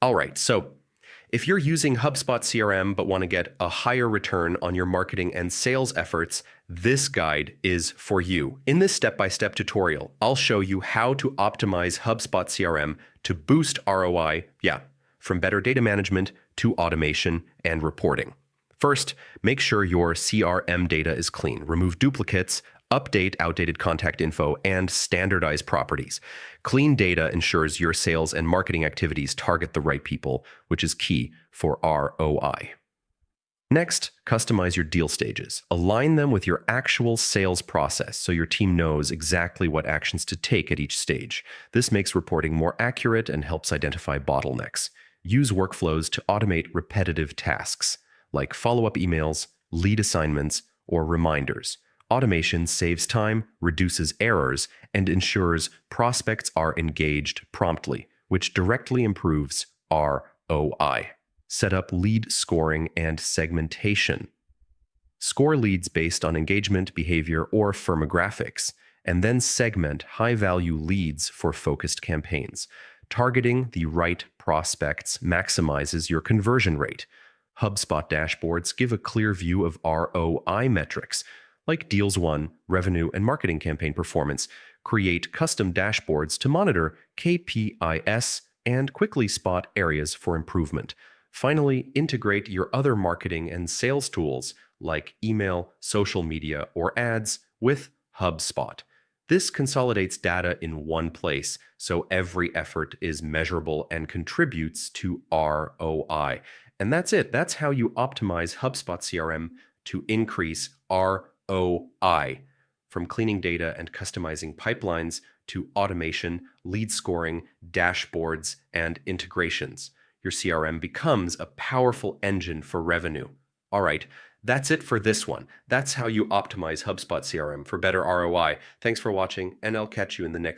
All right, so if you're using HubSpot CRM but want to get a higher return on your marketing and sales efforts, this guide is for you. In this step-by-step tutorial, I'll show you how to optimize HubSpot CRM to boost ROI, from better data management to automation and reporting. First, make sure your CRM data is clean. Remove duplicates, update outdated contact info, and standardize properties. Clean data ensures your sales and marketing activities target the right people, which is key for ROI. Next, customize your deal stages. Align them with your actual sales process so your team knows exactly what actions to take at each stage. This makes reporting more accurate and helps identify bottlenecks. Use workflows to automate repetitive tasks, like follow-up emails, lead assignments, or reminders. Automation saves time, reduces errors, and ensures prospects are engaged promptly, which directly improves ROI. Set up lead scoring and segmentation. Score leads based on engagement, behavior, or firmographics, and then segment high-value leads for focused campaigns. Targeting the right prospects maximizes your conversion rate. HubSpot dashboards give a clear view of ROI metrics, like deals won, revenue, and marketing campaign performance. Create custom dashboards to monitor KPIs and quickly spot areas for improvement. Finally, integrate your other marketing and sales tools like email, social media, or ads with HubSpot. This consolidates data in one place, so every effort is measurable and contributes to ROI. And that's it. That's how you optimize HubSpot CRM to increase ROI. From cleaning data and customizing pipelines to automation, lead scoring, dashboards, and integrations, your CRM becomes a powerful engine for revenue. All right, that's it for this one. That's how you optimize HubSpot CRM for better ROI. Thanks for watching, and I'll catch you in the next